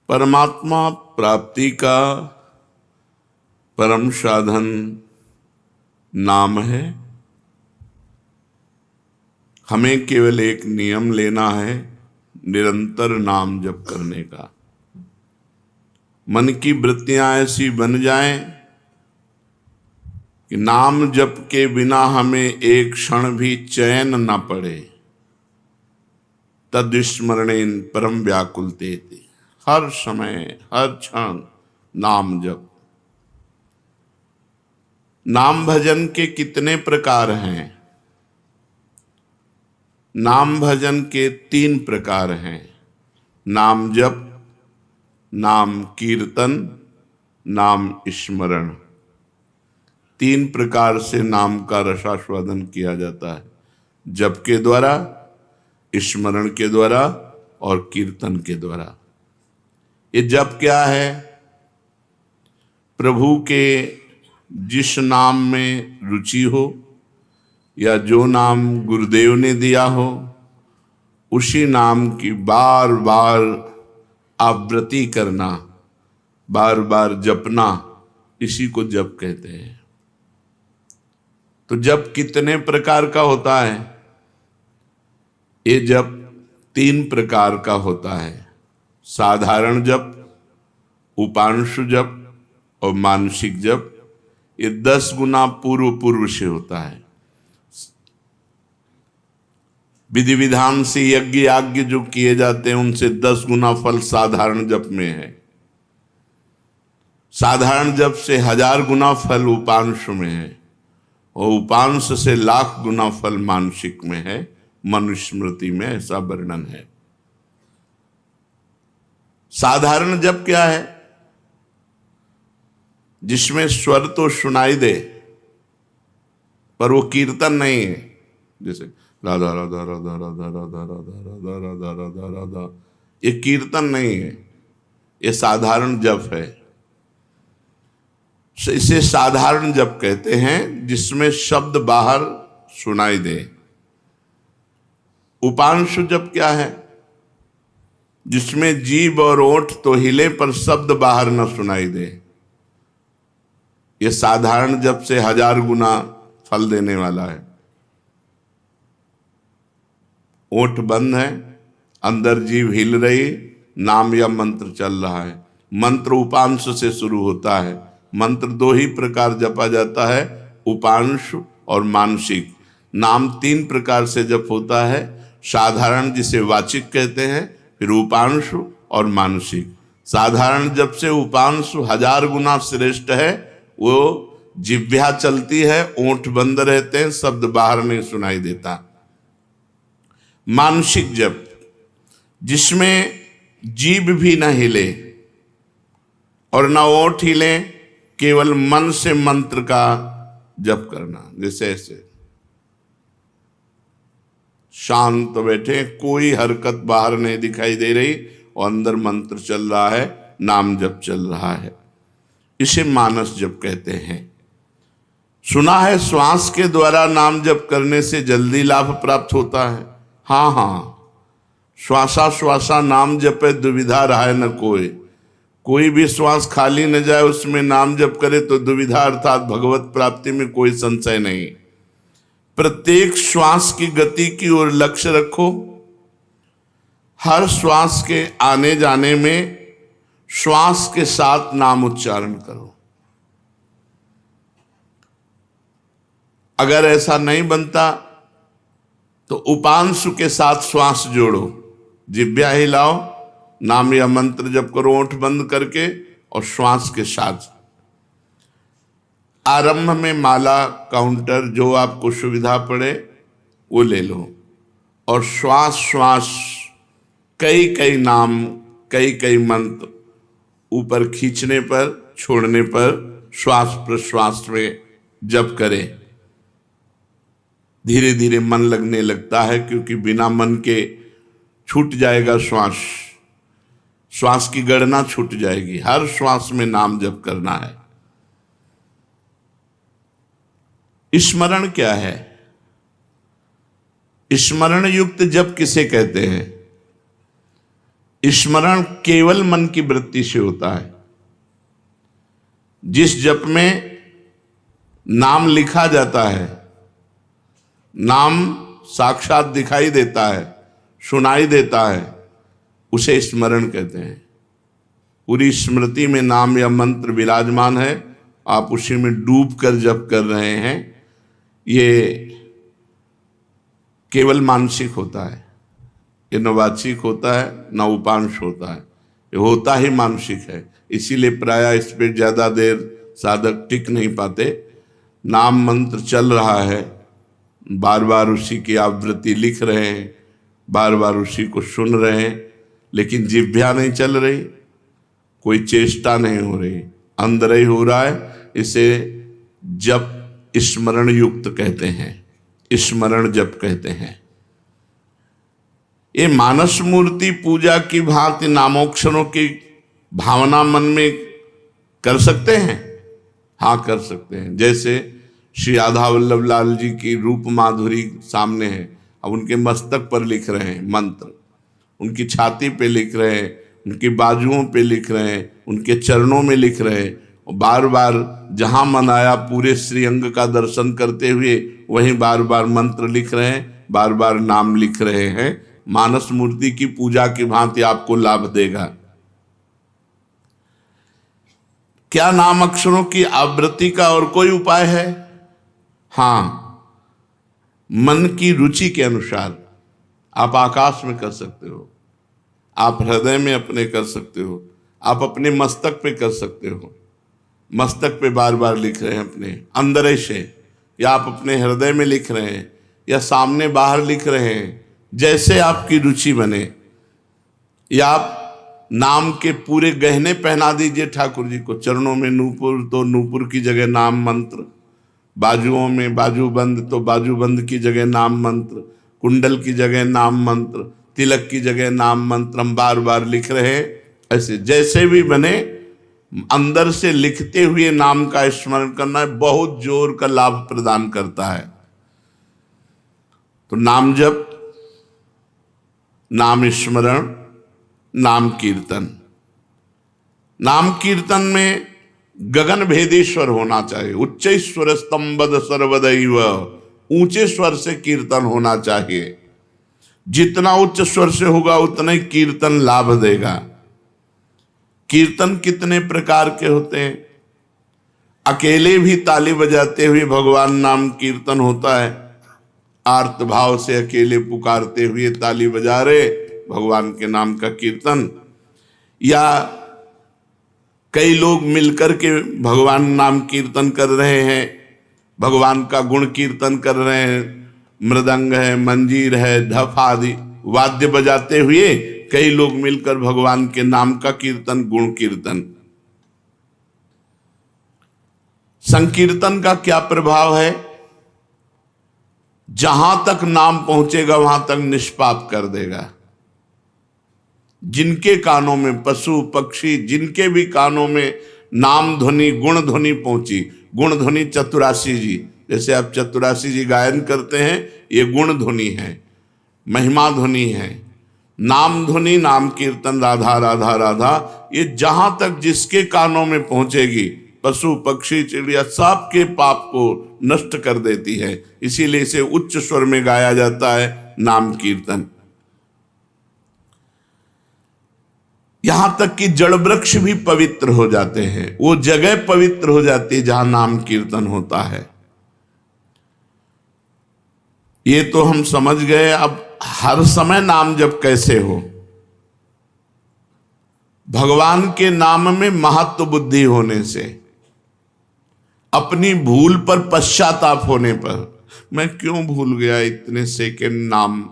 परमात्मा प्राप्ति का परम साधन नाम है। हमें केवल एक नियम लेना है, निरंतर नाम जप करने का। मन की वृत्तियां ऐसी बन जाएं कि नाम जप के बिना हमें एक क्षण भी चैन न पड़े। तद्विस्मरणेन परम व्याकुलते, हर समय हर क्षण नाम जप। नाम भजन के कितने प्रकार हैं? नाम भजन के 3 प्रकार हैं। नाम जप, नाम कीर्तन, नाम स्मरण। 3 प्रकार से नाम का रसास्वादन किया जाता है, जप के द्वारा, स्मरण के द्वारा और कीर्तन के द्वारा। ये जप क्या है? प्रभु के जिस नाम में रुचि हो या जो नाम गुरुदेव ने दिया हो, उसी नाम की बार बार आवृत्ति करना, बार बार जपना, इसी को जप कहते हैं। तो जप कितने प्रकार का होता है? ये जप 3 प्रकार का होता है। साधारण जप, उपांशु जप और मानसिक जप। ये 10 गुना पूर्व से होता है। विधि विधान से यज्ञ याज्ञ जो किए जाते हैं, उनसे 10 गुना फल साधारण जप में है। साधारण जप से 1000 गुना फल उपांश में है और उपांश से लाख गुना फल मानसिक में है। मनुस्मृति में ऐसा वर्णन है। साधारण जप क्या है? जिसमें स्वर तो सुनाई दे पर वो कीर्तन नहीं है। जैसे राधा राधा राधा राधा राधा राधा राधा राधा राधा राधा, ये कीर्तन नहीं है, ये साधारण जप है। इसे साधारण जप कहते हैं, जिसमें शब्द बाहर सुनाई दे। उपांशु जप क्या है? जिसमें जीभ और ओठ तो हिले पर शब्द बाहर न सुनाई दे। यह साधारण जप से 1000 गुना फल देने वाला है। ओठ बंद है, अंदर जीभ हिल रही, नाम या मंत्र चल रहा है। मंत्र उपांश से शुरू होता है। मंत्र 2 ही प्रकार जपा जाता है, उपांश और मानसिक। नाम 3 प्रकार से जप होता है। साधारण जिसे वाचिक कहते हैं, फिर उपांश और मानसिक। साधारण जप से उपांश 1000 गुना श्रेष्ठ है। वो जिह्वा चलती है, ओंठ बंद रहते हैं, शब्द बाहर नहीं सुनाई देता। मानसिक जप, जिसमें जीभ भी न हिले और न ओठ हिले, केवल मन से मंत्र का जप करना। जैसे ऐसे शांत बैठे, कोई हरकत बाहर नहीं दिखाई दे रही और अंदर मंत्र चल रहा है, नाम जप चल रहा है। इसे मानस जप कहते हैं। सुना है श्वास के द्वारा नाम जप करने से जल्दी लाभ प्राप्त होता है। हाँ हाँ, श्वासा श्वासा नाम जपे दुविधा रहा न कोई। कोई भी श्वास खाली न जाए, उसमें नाम जप करे तो दुविधा अर्थात भगवत प्राप्ति में कोई संशय नहीं। प्रत्येक श्वास की गति की ओर लक्ष्य रखो। हर श्वास के आने जाने में श्वास के साथ नाम उच्चारण करो। अगर ऐसा नहीं बनता तो उपांशु के साथ श्वास जोड़ो, जिह्वा हिलाओ, नाम या मंत्र जप करो ओंठ बंद करके और श्वास के साथ। आरंभ में माला काउंटर जो आपको सुविधा पड़े वो ले लो और श्वास श्वास कई कई नाम, कई कई मंत्र ऊपर खींचने पर, छोड़ने पर श्वास प्रश्वास में जप करें। धीरे धीरे मन लगने लगता है, क्योंकि बिना मन के छूट जाएगा श्वास। श्वास की गणना छूट जाएगी। हर श्वास में नाम जप करना है। स्मरण क्या है? स्मरण युक्त जप किसे कहते हैं? स्मरण केवल मन की वृत्ति से होता है। जिस जप में नाम लिखा जाता है, नाम साक्षात दिखाई देता है, सुनाई देता है, उसे स्मरण कहते हैं। पूरी स्मृति में नाम या मंत्र विराजमान है, आप उसी में डूब कर जप कर रहे हैं, ये केवल मानसिक होता है, ये न वाचिक होता है न उपांश होता है, ये होता ही मानसिक है। इसीलिए प्रायः इस पर ज़्यादा देर साधक टिक नहीं पाते। नाम मंत्र चल रहा है, बार बार उसी की आवृत्ति लिख रहे हैं, बार बार उसी को सुन रहे हैं, लेकिन जिह्वा नहीं चल रही, कोई चेष्टा नहीं हो रही, अंदर ही हो रहा है। इसे जप स्मरण युक्त कहते हैं, स्मरण जप कहते हैं। ये मानस मूर्ति पूजा की भांति नामोक्षरों की भावना मन में कर सकते हैं? हाँ, कर सकते हैं। जैसे श्री राधा वल्लभ लाल जी की रूप माधुरी सामने है, अब उनके मस्तक पर लिख रहे हैं मंत्र, उनकी छाती पे लिख रहे हैं, उनकी बाजुओं पे लिख रहे हैं, उनके चरणों में लिख रहे हैं, और बार बार जहाँ मन आया पूरे श्रीअंग का दर्शन करते हुए वहीं बार बार मंत्र लिख रहे हैं, बार बार नाम लिख रहे हैं। मानस मूर्ति की पूजा की भांति आपको लाभ देगा। क्या नाम अक्षरों की आवृत्ति का और कोई उपाय है? हाँ, मन की रुचि के अनुसार आप आकाश में कर सकते हो, आप हृदय में अपने कर सकते हो, आप अपने मस्तक पे कर सकते हो, मस्तक पे बार बार लिख रहे हैं अपने अंदर से, या आप अपने हृदय में लिख रहे हैं, या सामने बाहर लिख रहे हैं, जैसे आपकी रुचि बने। या आप नाम के पूरे गहने पहना दीजिए ठाकुर जी को, चरणों में नूपुर तो नूपुर की जगह नाम मंत्र, बाजुओं में बाजूबंद तो बाजूबंद की जगह नाम मंत्र, कुंडल की जगह नाम मंत्र, तिलक की जगह नाम मंत्र हम बार बार लिख रहे हैं। ऐसे जैसे भी बने, अंदर से लिखते हुए नाम का स्मरण करना बहुत जोर का लाभ प्रदान करता है। तो नाम जप, नाम स्मरण, नाम कीर्तन। नाम कीर्तन में गगन भेदी स्वर होना चाहिए। उच्च स्वर स्तंभद सर्वदैव, ऊंचे स्वर से कीर्तन होना चाहिए। जितना उच्च स्वर से होगा उतना ही कीर्तन लाभ देगा। कीर्तन कितने प्रकार के होते हैं? अकेले भी ताली बजाते हुए भगवान नाम कीर्तन होता है, आर्त भाव से अकेले पुकारते हुए ताली बजा रहे भगवान के नाम का कीर्तन। या कई लोग मिलकर के भगवान नाम कीर्तन कर रहे हैं, भगवान का गुण कीर्तन कर रहे हैं, मृदंग है, मंजीर है, धफ आदि वाद्य बजाते हुए कई लोग मिलकर भगवान के नाम का कीर्तन, गुण कीर्तन। संकीर्तन का क्या प्रभाव है? जहां तक नाम पहुंचेगा वहां तक निष्पाप कर देगा। जिनके कानों में, पशु पक्षी जिनके भी कानों में नाम ध्वनि, गुण ध्वनि पहुंची, गुण ध्वनि चतुरासी जी, जैसे आप चतुरासी जी गायन करते हैं, ये गुण ध्वनि है, महिमा ध्वनि है। नाम ध्वनि, नाम कीर्तन, राधा राधा राधा, ये जहां तक जिसके कानों में पहुंचेगी, पशु पक्षी चिड़िया सबके पाप को नष्ट कर देती है। इसीलिए इसे उच्च स्वर में गाया जाता है, नाम कीर्तन। यहां तक कि जड़ वृक्ष भी पवित्र हो जाते हैं, वो जगह पवित्र हो जाती है जहां नाम कीर्तन होता है। ये तो हम समझ गए। अब हर समय नाम जप कैसे हो? भगवान के नाम में महत्व बुद्धि होने से, अपनी भूल पर पश्चाताप होने पर, मैं क्यों भूल गया इतने सेकंड नाम,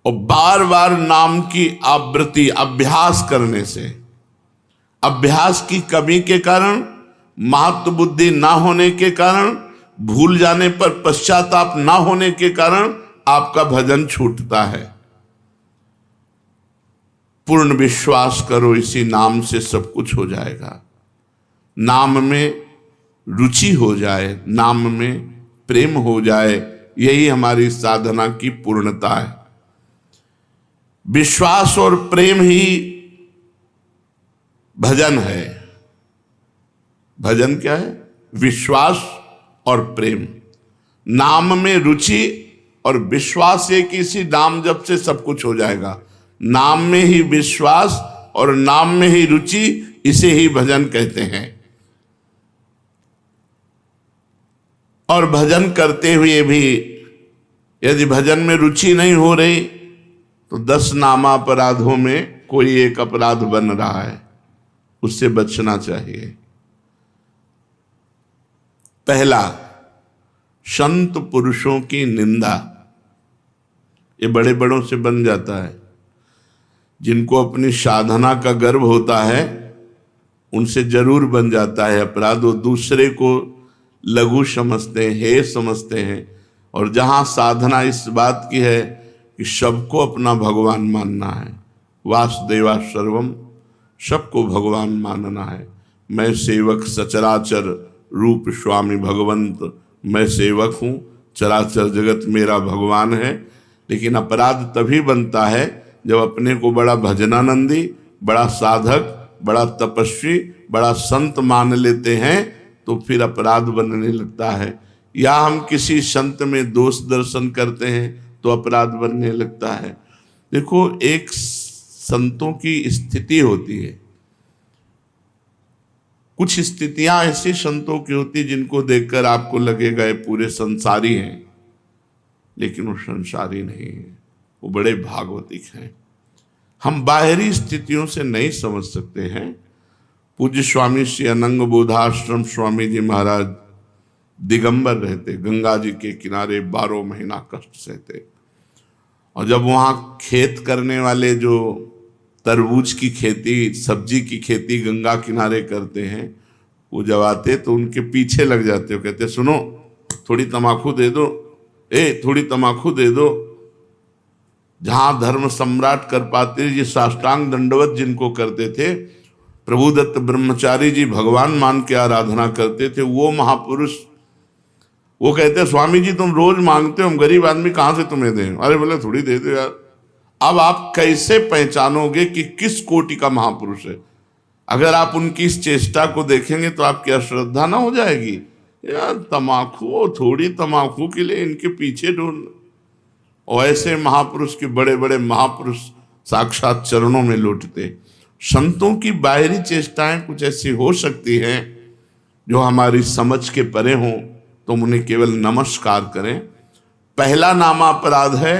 और बार बार नाम की आवृत्ति अभ्यास करने से, अभ्यास की कमी के कारण, महत्व बुद्धि ना होने के कारण, भूल जाने पर पश्चाताप ना होने के कारण आपका भजन छूटता है। पूर्ण विश्वास करो, इसी नाम से सब कुछ हो जाएगा। नाम में रुचि हो जाए, नाम में प्रेम हो जाए, यही हमारी साधना की पूर्णता है। विश्वास और प्रेम ही भजन है। भजन क्या है? विश्वास और प्रेम। नाम में रुचि और विश्वास एक इसी नाम जप से सब कुछ हो जाएगा। नाम में ही विश्वास और नाम में ही रुचि, इसे ही भजन कहते हैं। और भजन करते हुए भी यदि भजन में रुचि नहीं हो रही तो 10 नामापराधों में कोई एक अपराध बन रहा है, उससे बचना चाहिए। पहला, संत पुरुषों की निंदा। ये बड़े बड़ों से बन जाता है। जिनको अपनी साधना का गर्व होता है उनसे जरूर बन जाता है अपराध। वो दूसरे को लघु समझते हैं, हे समझते हैं। और जहाँ साधना इस बात की है कि सबको अपना भगवान मानना है, वासुदेवा सर्वम, सबको भगवान मानना है। मैं सेवक सचराचर रूप स्वामी भगवंत, मैं सेवक हूँ, चराचर जगत मेरा भगवान है। लेकिन अपराध तभी बनता है जब अपने को बड़ा भजनानंदी, बड़ा साधक, बड़ा तपस्वी, बड़ा संत मान लेते हैं तो फिर अपराध बनने लगता है। या हम किसी संत में दोष दर्शन करते हैं तो अपराध बनने लगता है। देखो, एक संतों की स्थिति होती है। कुछ स्थितियां ऐसी संतों की होती जिनको देखकर आपको लगेगा ये पूरे संसारी हैं, लेकिन वो संसारी नहीं है, वो बड़े भागवतिक हैं। हम बाहरी स्थितियों से नहीं समझ सकते हैं। पूज्य स्वामी श्री अनंग बोधाश्रम स्वामी जी महाराज दिगंबर रहते, गंगा जी के किनारे 12 महीना कष्ट सहते। और जब वहाँ खेत करने वाले जो तरबूज की खेती, सब्जी की खेती गंगा किनारे करते हैं, वो जब आते तो उनके पीछे लग जाते हो, कहते सुनो थोड़ी तमाकू दे दो, थोड़ी तमाकू दे दो। जहाँ धर्म सम्राट कर पाते जी साष्टांग दंडवत जिनको करते थे, प्रभुदत्त ब्रह्मचारी जी भगवान मान के आराधना करते थे, वो महापुरुष वो कहते स्वामी जी तुम रोज मांगते हो, हम गरीब आदमी कहाँ से तुम्हें दें? अरे बोले थोड़ी दे दो यार। अब आप कैसे पहचानोगे कि किस कोटि का महापुरुष है? अगर आप उनकी इस चेष्टा को देखेंगे तो आपकी अश्रद्धा ना हो जाएगी? यार तमाकू, थोड़ी तमाकू के लिए इनके पीछे ढूंढ। और ऐसे महापुरुष के बड़े बड़े महापुरुष साक्षात चरणों में लौटते। संतों की बाहरी चेष्टाएं कुछ ऐसी हो सकती हैं जो हमारी समझ के परे हों, तो उन्हें केवल नमस्कार करें। पहला नामापराध है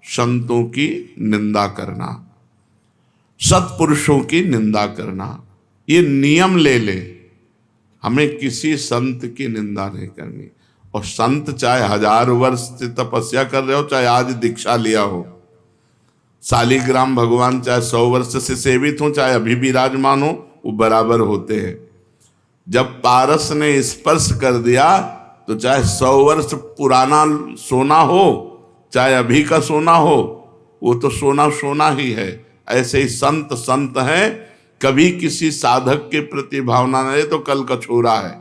संतों की निंदा करना, सत्पुरुषों की निंदा करना। ये नियम ले ले, हमें किसी संत की निंदा नहीं करनी। और संत चाहे 1000 वर्ष से तपस्या कर रहे हो, चाहे आज दीक्षा लिया हो, शालिग्राम भगवान चाहे 100 वर्ष से सेवित हो, चाहे अभी विराजमान हो, वो बराबर होते हैं। जब पारस ने स्पर्श कर दिया तो चाहे 100 वर्ष पुराना सोना हो, चाहे अभी का सोना हो, वो तो सोना सोना ही है। ऐसे ही संत संत हैं, कभी किसी साधक के प्रति भावना नहीं तो कल का छोरा है।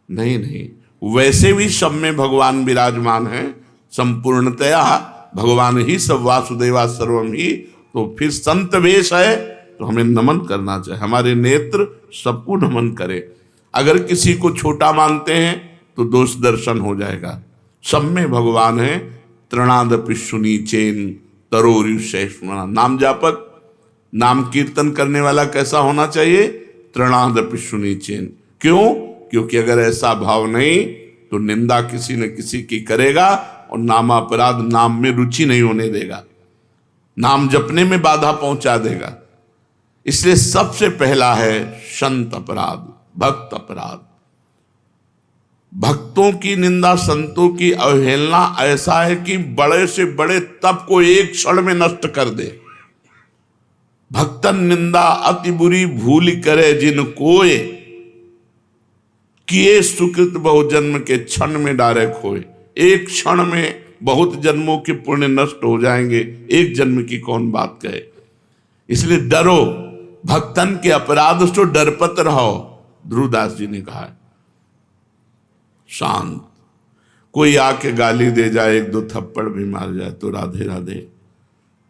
नहीं नहीं, वैसे भी सब में भगवान विराजमान है, संपूर्णतया भगवान ही सब, वासुदेवा सर्वम ही। तो फिर संत वेश है तो हमें नमन करना चाहिए, हमारे नेत्र सबको नमन करे। अगर किसी को छोटा मानते हैं तो दोष दर्शन हो जाएगा। सब में भगवान है। तृणादपि सुनीचेन तरोरिषैष्मणा। नाम जापक, नाम कीर्तन करने वाला कैसा होना चाहिए? तृणादपि सुनीचेन। क्यों? क्योंकि अगर ऐसा भाव नहीं तो निंदा किसी न किसी की करेगा और नामापराध, नाम में रुचि नहीं होने देगा, नाम जपने में बाधा पहुंचा देगा। इसलिए सबसे पहला है संत अपराध, भक्त अपराध। भक्तों की निंदा, संतों की अवहेलना ऐसा है कि बड़े से बड़े तप को एक क्षण में नष्ट कर दे। भक्तन निंदा अति बुरी भूल करे जिन कोय, किए सुकृत बहु जन्म के क्षण में डारे खोए। एक क्षण में बहुत जन्मों के पुण्य नष्ट हो जाएंगे, एक जन्म की कौन बात कहे। इसलिए डरो, भक्तन के अपराध से डरपत रहो। ध्रुवदास जी ने कहा है शांत। कोई आके गाली दे जाए, 1-2 थप्पड़ भी मार जाए तो राधे राधे,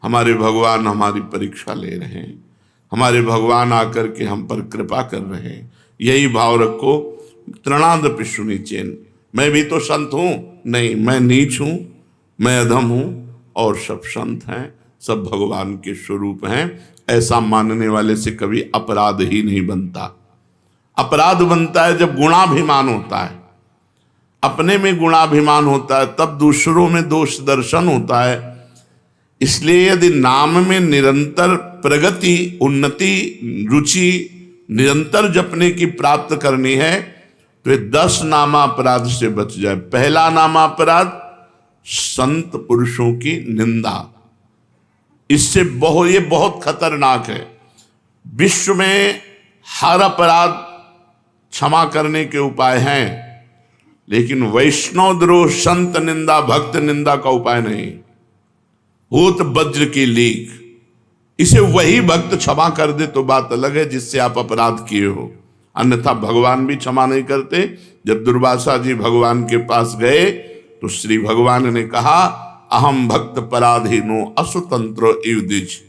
हमारे भगवान हमारी परीक्षा ले रहे हैं, हमारे भगवान आकर के हम पर कृपा कर रहे हैं। यही भाव रखो। तृणादपि शुनिचेन, मैं भी तो संत हूं, नहीं मैं नीच हूं, मैं अधम हूं और सब संत हैं, सब भगवान के स्वरूप हैं। ऐसा मानने वाले से कभी अपराध ही नहीं बनता। अपराध बनता है जब गुणाभिमान होता है, अपने में गुणाभिमान होता है, तब दूसरों में दोष दर्शन होता है। इसलिए यदि नाम में निरंतर प्रगति, उन्नति, रुचि निरंतर जपने की प्राप्त करनी है तो ये 10 नामापराध से बच जाए। पहला नामापराध संत पुरुषों की निंदा, इससे ये बहुत खतरनाक है। विश्व में हर अपराध क्षमा करने के उपाय हैं, लेकिन वैष्णव द्रोह, संत निंदा, भक्त निंदा का उपाय नहीं। होत वज्र की लीक, इसे वही भक्त क्षमा कर दे तो बात अलग है जिससे आप अपराध किए हो, अन्यथा भगवान भी क्षमा नहीं करते। जब दुर्वासा जी भगवान के पास गए तो श्री भगवान ने कहा, अहम भक्त पराधीनो असुतंत्र इव द्विज,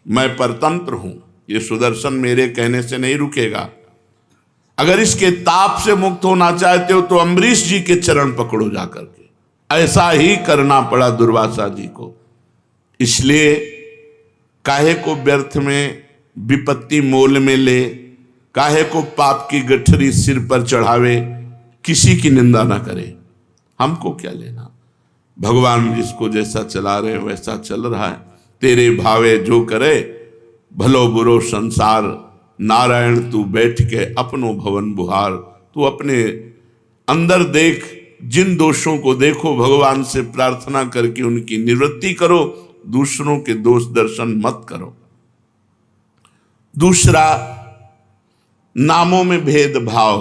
मैं परतंत्र हूं, ये सुदर्शन मेरे कहने से नहीं रुकेगा। अगर इसके ताप से मुक्त होना चाहते हो तो अम्बरीश जी के चरण पकड़ो जाकर के। ऐसा ही करना पड़ा दुर्वासा जी को। इसलिए काहे को व्यर्थ में विपत्ति मोल में ले, काहे को पाप की गठरी सिर पर चढ़ावे, किसी की निंदा ना करे, हमको क्या लेना। भगवान जिसको जैसा चला रहे वैसा चल रहा है। तेरे भावे जो करे, भलो बुरो संसार, नारायण तू बैठ के अपनो भवन बुहार। तू अपने अंदर देख, जिन दोषों को देखो, भगवान से प्रार्थना करके उनकी निवृत्ति करो, दूसरों के दोष दर्शन मत करो। दूसरा, नामों में भेदभाव,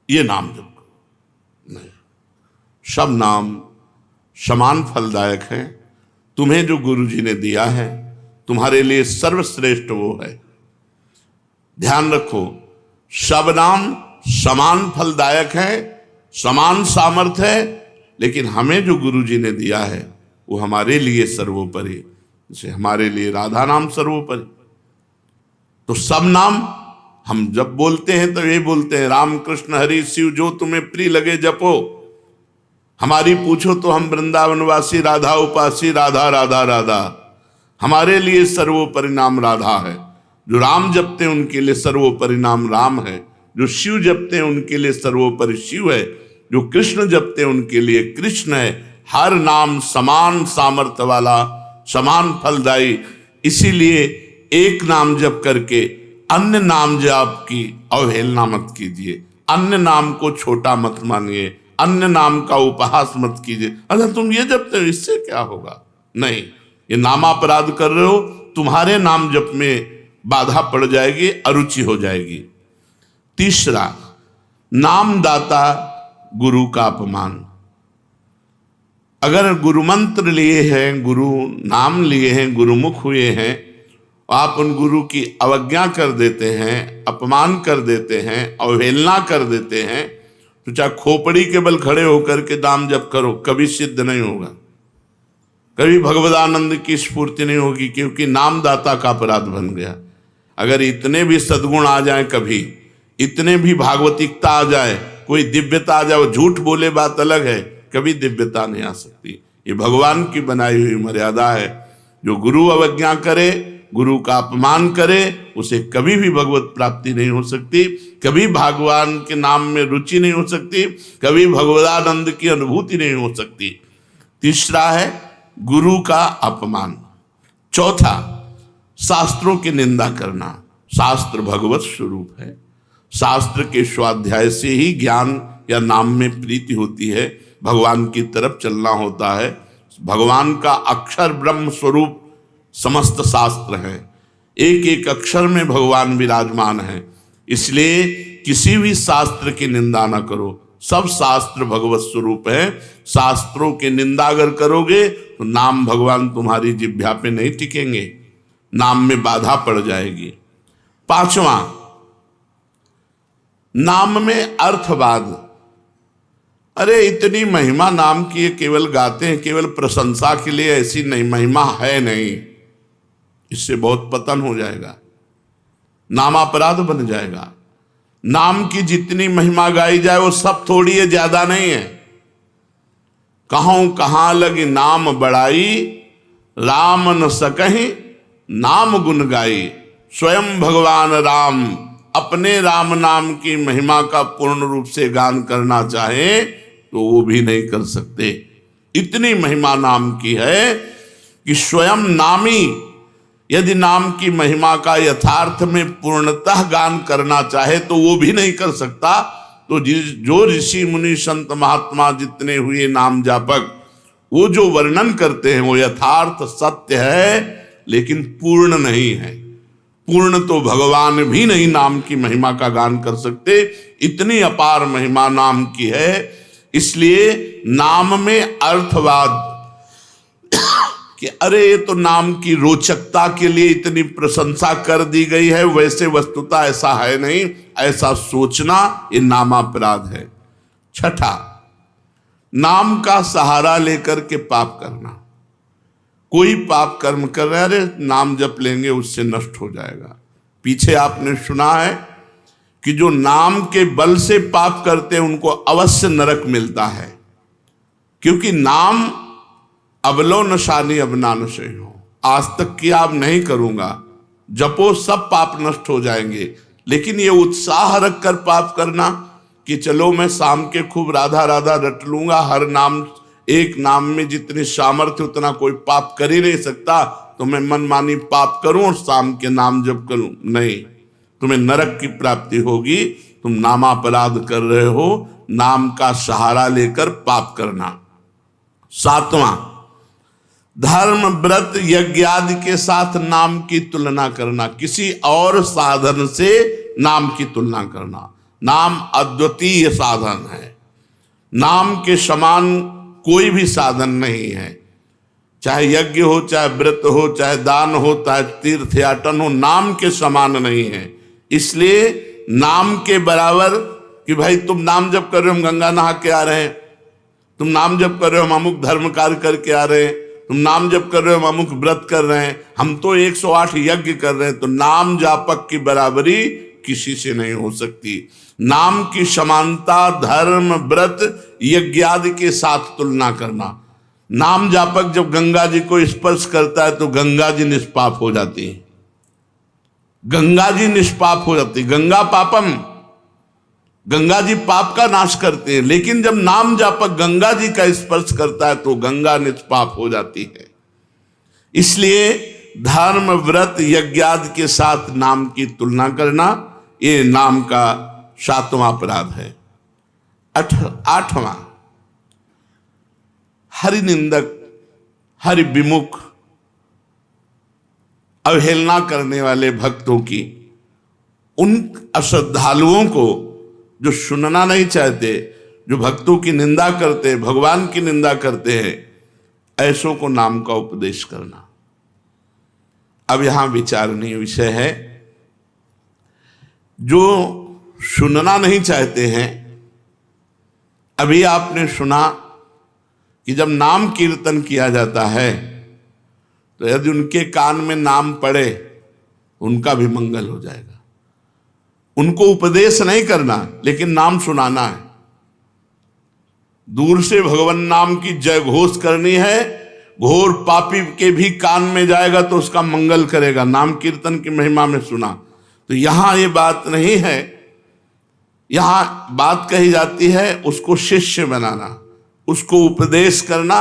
ये नाम जप करो नहीं, सब नाम समान फलदायक हैं। तुम्हें जो गुरु जी ने दिया है तुम्हारे लिए सर्वश्रेष्ठ वो है। ध्यान रखो, सब नाम समान फलदायक है, समान सामर्थ्य है, लेकिन हमें जो गुरु जी ने दिया है वो हमारे लिए सर्वोपरि। जैसे हमारे लिए राधा नाम सर्वोपरि, तो सब नाम हम जब बोलते हैं तो ये बोलते हैं, राम कृष्ण हरि शिव जो तुम्हें प्रिय लगे जपो। हमारी पूछो तो हम वृंदावनवासी, राधा उपासी, राधा राधा राधा। हमारे लिए सर्वोपरि नाम राधा है। जो राम जपते हैं उनके लिए सर्वोपरि नाम राम है। जो शिव जपते हैं उनके लिए सर्वोपरि शिव है। जो कृष्ण जपते हैं उनके लिए कृष्ण है। हर नाम समान सामर्थ्य वाला, समान फलदायी। इसीलिए एक नाम जप करके अन्य नाम जाप की अवहेलना मत कीजिए, अन्य नाम को छोटा मत मानिए, अन्य नाम का उपहास मत कीजिए। अगर तुम ये जपते हो इससे क्या होगा, नहीं, ये नामापराध कर रहे हो, तुम्हारे नाम जप में बाधा पड़ जाएगी, अरुचि हो जाएगी। तीसरा, नामदाता गुरु का अपमान। अगर गुरु मंत्र लिए हैं, गुरु नाम लिए हैं, गुरुमुख हुए हैं, आप उन गुरु की अवज्ञा कर देते हैं, अपमान कर देते हैं, अवहेलना कर देते हैं, तो चाहे खोपड़ी के बल खड़े होकर के नाम जप करो, कभी सिद्ध नहीं होगा, कभी भगवदानंद की स्फूर्ति नहीं होगी, क्योंकि नामदाता का अपराध बन गया। अगर इतने भी सद्गुण आ जाए, कभी इतने भी भागवतिकता आ जाए, कोई दिव्यता आ जाए, झूठ बोले बात अलग है, कभी दिव्यता नहीं आ सकती। ये भगवान की बनाई हुई मर्यादा है। जो गुरु अवज्ञा करे, गुरु का अपमान करे, उसे कभी भी भगवत प्राप्ति नहीं हो सकती, कभी भगवान के नाम में रुचि नहीं हो सकती, कभी भगवदानंद की अनुभूति नहीं हो सकती। तीसरा है गुरु का अपमान। चौथा, शास्त्रों की निंदा करना। शास्त्र भगवत स्वरूप है। शास्त्र के स्वाध्याय से ही ज्ञान या नाम में प्रीति होती है, भगवान की तरफ चलना होता है। भगवान का अक्षर ब्रह्म स्वरूप समस्त शास्त्र हैं, एक एक अक्षर में भगवान विराजमान है। इसलिए किसी भी शास्त्र की निंदा ना करो, सब शास्त्र भगवत स्वरूप है। शास्त्रों की निंदा अगर करोगे तो नाम भगवान तुम्हारी जिह्वा पे नहीं टिकेंगे, नाम में बाधा पड़ जाएगी। पांचवा, नाम में अर्थवाद। अरे इतनी महिमा नाम की है, केवल गाते हैं, केवल प्रशंसा के लिए, ऐसी नहीं महिमा है नहीं। इससे बहुत पतन हो जाएगा, नाम अपराध बन जाएगा। नाम की जितनी महिमा गाई जाए वो सब थोड़ी है, ज्यादा नहीं है। कहूं कहां लगी नाम बड़ाई, राम न सकहि नाम गुण गाई। स्वयं भगवान राम अपने राम नाम की महिमा का पूर्ण रूप से गान करना चाहे तो वो भी नहीं कर सकते। इतनी महिमा नाम की है कि स्वयं नामी यदि नाम की महिमा का यथार्थ में पूर्णतः गान करना चाहे तो वो भी नहीं कर सकता। तो जो ऋषि मुनि संत महात्मा जितने हुए नाम जापक, वो जो वर्णन करते हैं वो यथार्थ सत्य है, लेकिन पूर्ण नहीं है। पूर्ण तो भगवान भी नहीं नाम की महिमा का गान कर सकते, इतनी अपार महिमा नाम की है। इसलिए नाम में अर्थवाद कि अरे ये तो नाम की रोचकता के लिए इतनी प्रशंसा कर दी गई है, वैसे वस्तुतः ऐसा है नहीं, ऐसा सोचना ये नामापराध है। छठा, नाम का सहारा लेकर के पाप करना। कोई पाप कर्म कर रहे, अरे नाम जप लेंगे उससे नष्ट हो जाएगा। पीछे आपने सुना है कि जो नाम के बल से पाप करते हैं उनको अवश्य नरक मिलता है, क्योंकि नाम अबलो नशानी अबना नशे हो। आज तक किया अब नहीं करूंगा, जपो सब पाप नष्ट हो जाएंगे। लेकिन ये उत्साह रख कर पाप करना कि चलो मैं शाम के खूब राधा राधा रट लूंगा, हर नाम एक नाम में जितनी सामर्थ्य उतना कोई पाप कर ही नहीं सकता, तो मैं मनमानी पाप करूं और शाम के नाम जप करूं। नहीं, तुम्हें नरक की प्राप्ति होगी। तुम नामापराध कर रहे हो, नाम का सहारा लेकर पाप करना। सातवां, धर्म व्रत यज्ञ आदि के साथ नाम की तुलना करना, किसी और साधन से नाम की तुलना करना। नाम अद्वितीय साधन है, नाम के समान कोई भी साधन नहीं है। चाहे यज्ञ हो, चाहे व्रत हो, चाहे दान हो, चाहे तीर्थ याटन हो, नाम के समान नहीं है। इसलिए नाम के बराबर कि भाई तुम नाम जप कर रहे हो, हम गंगा नहा के आ रहे हैं, तुम नाम जप कर रहे हो, हम अमुक धर्म कार्य करके आ रहे हैं, तुम नाम जप कर रहे हो, हम अमुक व्रत कर रहे हैं, हम तो 108 यज्ञ कर रहे हैं, तो नाम जापक की बराबरी किसी से नहीं हो सकती। नाम की समानता धर्म व्रत यज्ञ आदि के साथ तुलना करना। नाम जापक जब गंगा जी को स्पर्श करता है तो गंगा जी निष्पाप हो जाती है, गंगा जी निष्पाप हो जाती। गंगा पापम, गंगा जी पाप का नाश करते हैं, लेकिन जब नाम जापक गंगा जी का स्पर्श करता है तो गंगा निष्पाप हो जाती है। इसलिए धर्म व्रत यज्ञ आदि के साथ नाम की तुलना करना ये नाम का सातवां अपराध है। आठवां, हरि निंदक, हरि विमुख, अवहेलना करने वाले भक्तों की, उन अश्रद्धालुओं को जो सुनना नहीं चाहते, जो भक्तों की निंदा करते, भगवान की निंदा करते हैं, ऐसों को नाम का उपदेश करना। अब यहां विचारणीय विषय है, जो सुनना नहीं चाहते हैं। अभी आपने सुना कि जब नाम कीर्तन किया जाता है तो यदि उनके कान में नाम पड़े उनका भी मंगल हो जाएगा। उनको उपदेश नहीं करना, लेकिन नाम सुनाना है। दूर से भगवान नाम की जय घोष करनी है, घोर पापी के भी कान में जाएगा तो उसका मंगल करेगा। नाम कीर्तन की महिमा में सुना। तो यहां ये बात नहीं है, यहां बात कही जाती है उसको शिष्य बनाना, उसको उपदेश करना।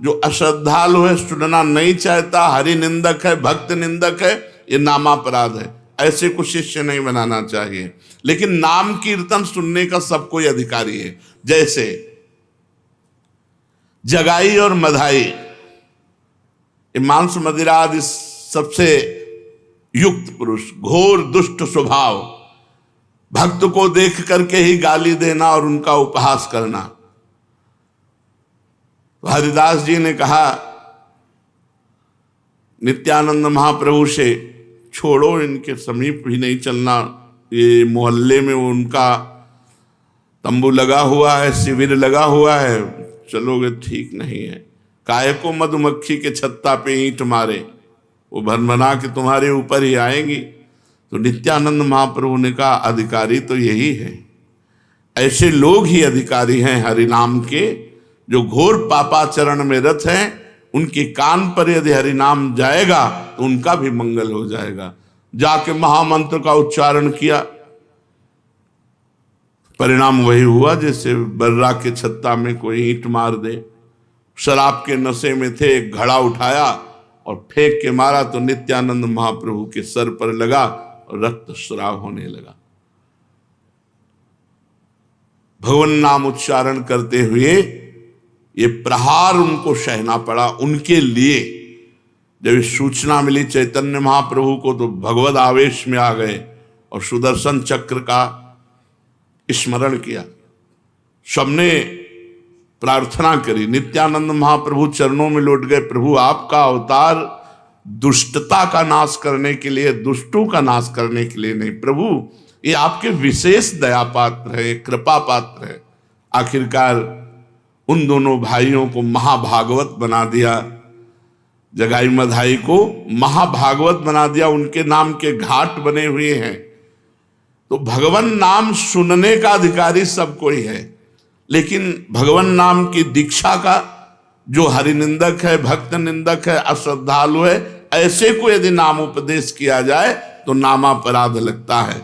जो अश्रद्धालु है, सुनना नहीं चाहता, हरि निंदक है, भक्त निंदक है, ये नामापराध है। ऐसे को शिष्य नहीं बनाना चाहिए। लेकिन नाम कीर्तन सुनने का सबको अधिकारी है। जैसे जगाई और मधाई, मांस मदिरा आदि सबसे युक्त पुरुष, घोर दुष्ट स्वभाव, भक्त को देख करके ही गाली देना और उनका उपहास करना। तो हरिदास जी ने कहा नित्यानंद महाप्रभु से, छोड़ो, इनके समीप भी नहीं चलना, ये मोहल्ले में उनका तंबू लगा हुआ है, शिविर लगा हुआ है, चलोगे ठीक नहीं है। काहे को मधुमक्खी के छत्ता पे ईंट मारे, वो भनभना के तुम्हारे ऊपर ही आएंगी। तो नित्यानंद महाप्रभु ने कहा अधिकारी तो यही है, ऐसे लोग ही अधिकारी हैं हरिनाम के, जो घोर पापाचरण में रत हैं। उनके कान पर यदि हरिनाम जाएगा तो उनका भी मंगल हो जाएगा। जाके महामंत्र का उच्चारण किया, परिणाम वही हुआ जैसे बर्रा के छत्ता में कोई ईंट मार दे। शराब के नशे में थे, एक घड़ा उठाया और फेंक के मारा तो नित्यानंद महाप्रभु के सर पर लगा और रक्त स्राव होने लगा। भगवान नाम उच्चारण करते हुए ये प्रहार उनको सहना पड़ा। उनके लिए जब ये सूचना मिली चैतन्य महाप्रभु को तो भगवद आवेश में आ गए और सुदर्शन चक्र का स्मरण किया। सबने प्रार्थना करी, नित्यानंद महाप्रभु चरणों में लौट गए। प्रभु आपका अवतार दुष्टता का नाश करने के लिए, दुष्टों का नाश करने के लिए नहीं, प्रभु ये आपके विशेष दया पात्र है, कृपा पात्र है। आखिरकार उन दोनों भाइयों को महाभागवत बना दिया, जगाई मधाई को महाभागवत बना दिया। उनके नाम के घाट बने हुए हैं। तो भगवान नाम सुनने का अधिकारी सब कोई है, लेकिन भगवान नाम की दीक्षा का जो हरिनिंदक है, भक्त निंदक है, अश्रद्धालु है, ऐसे को यदि नाम उपदेश किया जाए तो नामापराध लगता है।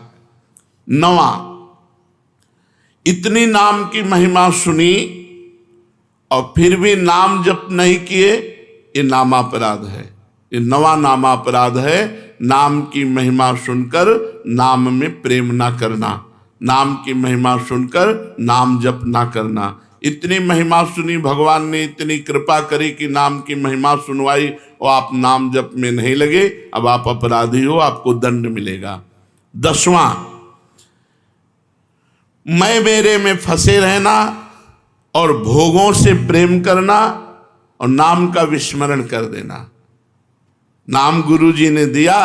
9वां, इतनी नाम की महिमा सुनी और फिर भी नाम जप नहीं किए, ये नामापराध है। ये 9वां नामापराध है, नाम की महिमा सुनकर नाम में प्रेम ना करना, नाम की महिमा सुनकर नाम जप ना करना। इतनी महिमा सुनी, भगवान ने इतनी कृपा करी कि नाम की महिमा सुनवाई और आप नाम जप में नहीं लगे, अब आप अपराधी हो, आपको दंड मिलेगा। 10वां, मैं मेरे में फंसे रहना और भोगों से प्रेम करना और नाम का विस्मरण कर देना। नाम गुरु जी ने दिया,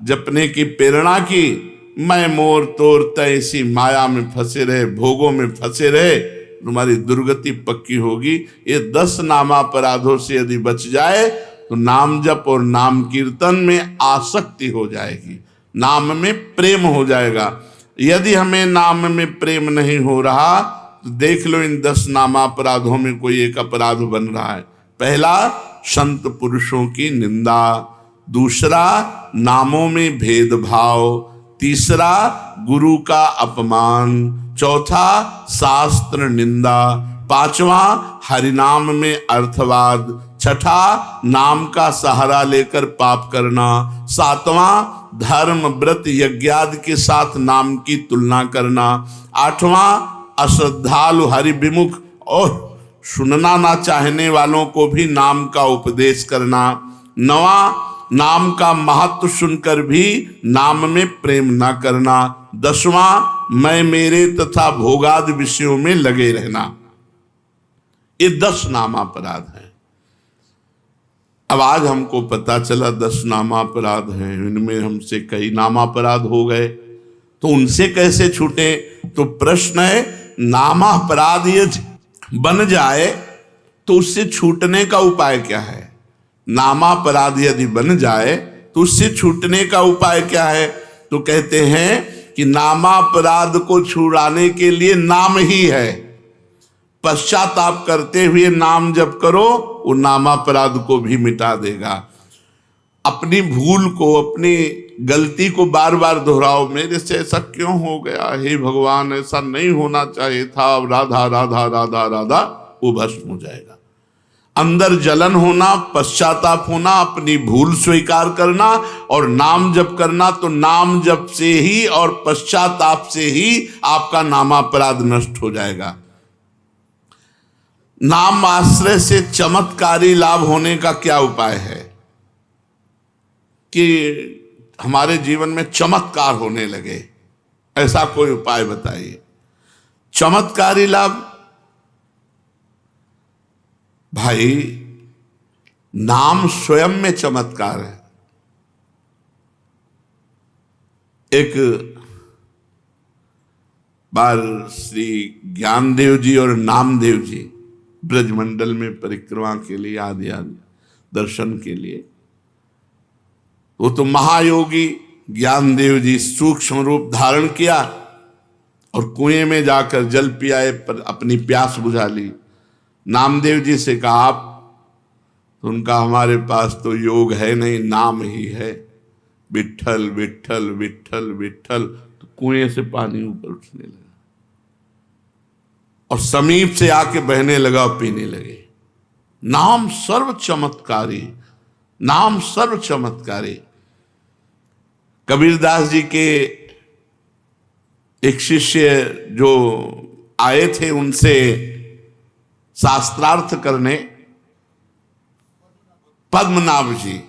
जपने की प्रेरणा की, मैं मोर तोर तैसी माया में फंसे रहे, भोगों में फंसे रहे, तुम्हारी दुर्गति पक्की होगी। ये 10 नामापराधों से यदि बच जाए तो नाम जप और नाम कीर्तन में आसक्ति हो जाएगी, नाम में प्रेम हो जाएगा। यदि हमें नाम में प्रेम नहीं हो रहा तो देख लो इन 10 नामापराधों में कोई एक अपराध बन रहा है। पहला, संत पुरुषों की निंदा। दूसरा, नामों में भेदभाव। तीसरा, गुरु का अपमान। चौथा, शास्त्र निंदा। 5वां, हरिनाम में अर्थवाद। छठा, नाम का सहारा लेकर पाप करना। 7वां, धर्म व्रत यज्ञादि के साथ नाम की तुलना करना। 8वां, अश्रद्धालु हरिविमुख और सुनना ना चाहने वालों को भी नाम का उपदेश करना। 9वां, नाम का महत्व सुनकर भी नाम में प्रेम ना करना। 10वां, मैं मेरे तथा भोगादि विषयों में लगे रहना। ये 10 नामापराध हैं। अब आज हमको पता चला 10 नामापराध हैं, इनमें हमसे कई नामापराध हो गए, तो उनसे कैसे छूटे? तो प्रश्न है, नामापराध ये बन जाए तो उससे छूटने का उपाय क्या है? नामापराध यदि बन जाए तो उससे छूटने का उपाय क्या है? तो कहते हैं कि नामापराध को छुड़ाने के लिए नाम ही है। पश्चाताप करते हुए नाम जप करो, वो नामापराध को भी मिटा देगा। अपनी भूल को, अपनी गलती को बार बार दोहराओ, मेरे से ऐसा क्यों हो गया, हे भगवान ऐसा नहीं होना चाहिए था, राधा राधा राधा राधा, वो भस्म हो जाएगा। अंदर जलन होना, पश्चाताप होना, अपनी भूल स्वीकार करना और नाम जप करना, तो नाम जप से ही और पश्चाताप से ही आपका नामापराध नष्ट हो जाएगा। नाम आश्रय से चमत्कारी लाभ होने का क्या उपाय है कि हमारे जीवन में चमत्कार होने लगे? ऐसा कोई उपाय बताइए। चमत्कारी लाभ, भाई नाम स्वयं में चमत्कार है। एक बार श्री ज्ञानदेव जी और नामदेव जी ब्रजमंडल में परिक्रमा के लिए आदि आदि दर्शन के लिए। वो तो महायोगी ज्ञानदेव जी सूक्ष्म रूप धारण किया और कुएं में जाकर जल पियाए पर अपनी प्यास बुझा ली। नामदेव जी से कहा आप, तो उनका हमारे पास तो योग है नहीं, नाम ही है, विट्ठल विट्ठल विट्ठल विट्ठल। तो कुएं से पानी ऊपर उठने लगा और समीप से आके बहने लगा और पीने लगे। नाम सर्व चमत्कारी, नाम सर्व चमत्कारी। कबीरदास जी के एक शिष्य जो आए थे उनसे शास्त्रार्थ करने, पद्मनाभ जी,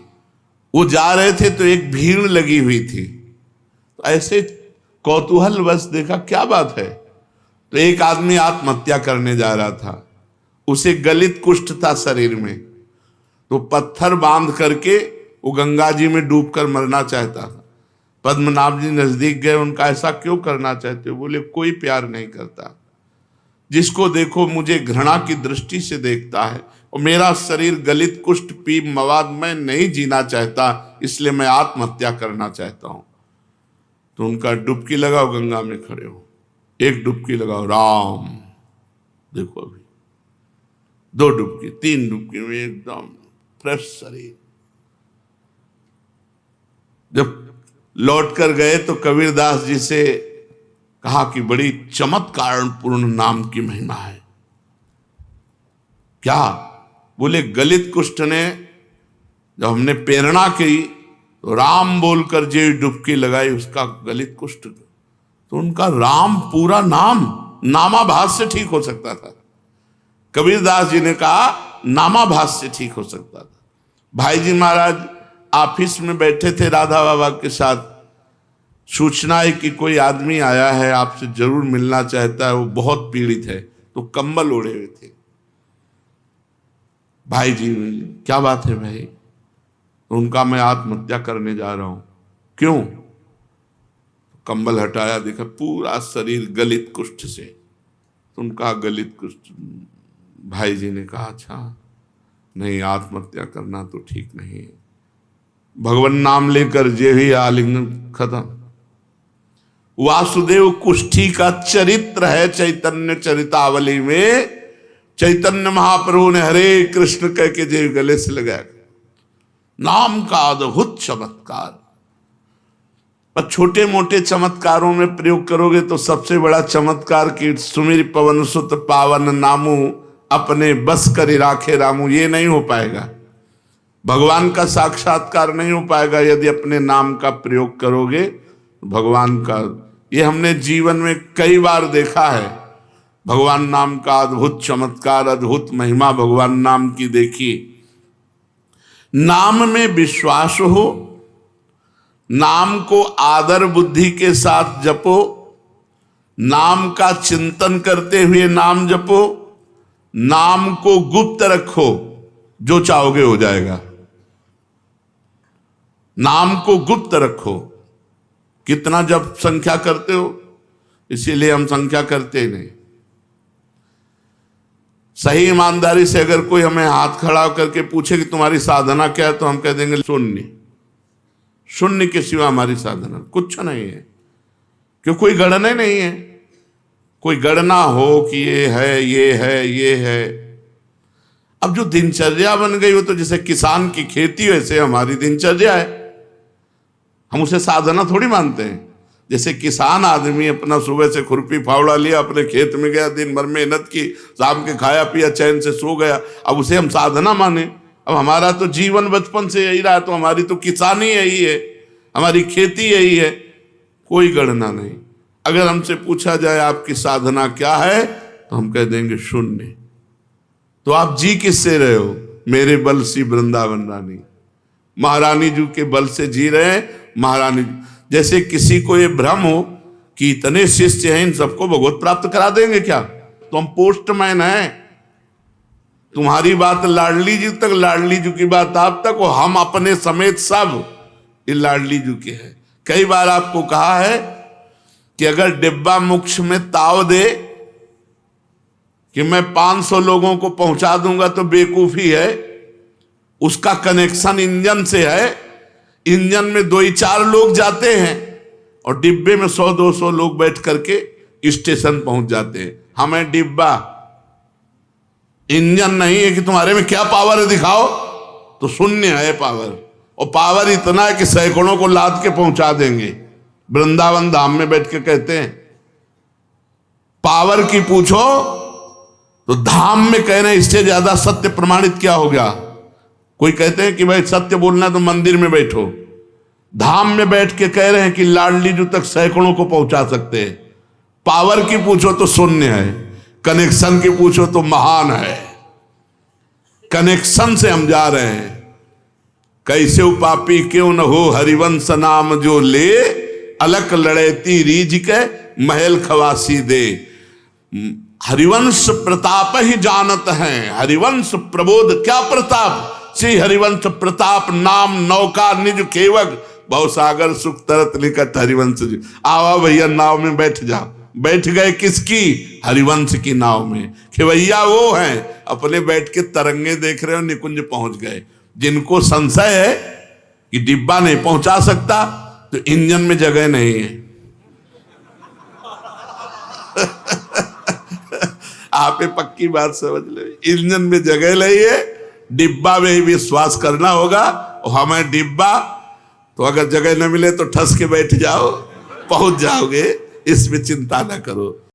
वो जा रहे थे तो एक भीड़ लगी हुई थी। तो ऐसे कौतूहलवश देखा क्या बात है, तो एक आदमी आत्महत्या करने जा रहा था। उसे गलित कुष्ठ था शरीर में, तो पत्थर बांध करके वो गंगा जी में डूबकर मरना चाहता था। पद्मनाभ जी नजदीक गए, उनका ऐसा क्यों करना चाहते हो? बोले कोई प्यार नहीं करता, जिसको देखो मुझे घृणा की दृष्टि से देखता है और मेरा शरीर गलित कुष्ठ पी मवाद में नहीं जीना चाहता, इसलिए मैं आत्महत्या करना चाहता हूं। तो उनका डुबकी लगाओ, गंगा में खड़े हो, एक डुबकी लगाओ, राम, देखो अभी 2 डुबकी 3 डुबकी में एकदम फ्रेश शरीर। जब लौट कर गए तो कबीरदास जी से कहा कि बड़ी चमत्कार पूर्ण नाम की महिमा है। क्या? बोले गलित कुष्ठ ने जब हमने प्रेरणा की तो राम बोलकर जो डुबकी लगाई उसका गलित कुष्ठ, तो उनका राम पूरा नाम नामाभास से ठीक हो सकता था। कबीरदास जी ने कहा नामाभास से ठीक हो सकता था। भाई जी महाराज ऑफिस में बैठे थे राधा बाबा के साथ, सूचना है कि कोई आदमी आया है आपसे जरूर मिलना चाहता है, वो बहुत पीड़ित है, तो कंबल ओढ़े हुए थे। भाई जी क्या बात है भाई? तो उनका मैं आत्महत्या करने जा रहा हूं। क्यों? कंबल हटाया, देखा पूरा शरीर गलित कुष्ठ से। तो उनका गलित कुष्ठ। भाई जी ने कहा अच्छा नहीं, आत्महत्या करना तो ठीक नहीं है। भगवान नाम लेकर जे ही आलिंगन खत्म। वासुदेव कुष्ठी का चरित्र है चैतन्य चरितावली में। चैतन्य महाप्रभु ने हरे कृष्ण कह के जे गले से लगाया। नाम का अद्भुत चमत्कार। पर छोटे मोटे चमत्कारों में प्रयोग करोगे तो सबसे बड़ा चमत्कार की सुमिर पवन सुत पावन नामू अपने बस करी राखे रामू, ये नहीं हो पाएगा। भगवान का साक्षात्कार नहीं हो पाएगा यदि अपने नाम का प्रयोग करोगे। भगवान का ये हमने जीवन में कई बार देखा है। भगवान नाम का अद्भुत चमत्कार, अद्भुत महिमा भगवान नाम की देखी। नाम में विश्वास हो, नाम को आदर बुद्धि के साथ जपो, नाम का चिंतन करते हुए नाम जपो, नाम को गुप्त रखो, जो चाहोगे हो जाएगा। नाम को गुप्त रखो। कितना जब संख्या करते हो, इसीलिए हम संख्या करते नहीं। सही ईमानदारी से अगर कोई हमें हाथ खड़ा करके पूछे कि तुम्हारी साधना क्या है, तो हम कह देंगे शून्य। शून्य के सिवा हमारी साधना कुछ नहीं है, क्यों कोई गणना ही नहीं है। कोई गणना हो कि ये है ये है ये है। अब जो दिनचर्या बन गई वो तो जैसे किसान की खेती वैसे हमारी दिनचर्या है। हम उसे साधना थोड़ी मानते हैं। जैसे किसान आदमी अपना सुबह से खुरपी फावड़ा लिया, अपने खेत में गया, दिन भर मेहनत की, शाम के खाया पिया, चैन से सो गया, अब उसे हम साधना माने। अब हमारा तो जीवन बचपन से यही रहा, तो हमारी तो किसानी यही है, हमारी खेती यही है, कोई गणना नहीं। अगर हमसे पूछा जाए आपकी साधना क्या है, तो हम कह देंगे शून्य। तो आप जी किससे रहे हो? मेरे बल सी वृंदावन रानी, महारानी जी के बल से जी रहे हैं। महारानी जैसे किसी को ये भ्रम हो कि इतने शिष्य हैं, इन सबको भगवत प्राप्त करा देंगे क्या? तो हम पोस्टमैन हैं। तुम्हारी बात लाडली जी तक, लाडली जी की बात आप तक, और हम अपने समेत सब ये लाडली जी के हैं। कई बार आपको कहा है कि अगर डिब्बा मोक्ष में ताव दे कि मैं 500 लोगों को पहुंचा दूंगा तो बेवकूफी है। उसका कनेक्शन इंजन से है। इंजन में 2-4 लोग जाते हैं और डिब्बे में 100-200 लोग बैठ करके स्टेशन पहुंच जाते हैं। हमें डिब्बा, इंजन नहीं है कि तुम्हारे में क्या पावर है दिखाओ, तो शून्य है पावर। और पावर इतना है कि सैकड़ों को लाद के पहुंचा देंगे। वृंदावन धाम में बैठ के कहते हैं पावर की पूछो तो धाम में कह रहे हैं इससे ज्यादा सत्य प्रमाणित क्या हो गया। कोई कहते हैं कि भाई सत्य बोलना तो मंदिर में बैठो, धाम में बैठ के कह रहे हैं कि लाडली जू तक सैकड़ों को पहुंचा सकते हैं। पावर की पूछो तो शून्य है, कनेक्शन की पूछो तो महान है। कनेक्शन से हम जा रहे हैं। कैसे उपापी क्यों न हो हरिवंश नाम जो ले, अलक लड़ेती रीझ के महल खवासी दे। हरिवंश प्रताप ही जानत हैं, हरिवंश प्रबोध क्या प्रताप। श्री हरिवंश प्रताप नाम नौका निज केवग, भवसागर सुख तरत निकट हरिवंश जी। आवा भैया नाव में बैठ जाओ। बैठ गए किसकी? हरिवंश की नाव में। खेवैया वो हैं अपने बैठ के तरंगे देख रहे हो, निकुंज पहुंच गए। जिनको संशय है कि डिब्बा नहीं पहुंचा सकता तो इंजन में जगह नहीं है। आप ये पक्की बात समझ ले, इंजन में जगह नहीं है, डिब्बा में ही विश्वास करना होगा। और हमें डिब्बा तो अगर जगह न मिले तो ठस के बैठ जाओ, पहुंच जाओगे, इसमें चिंता न करो।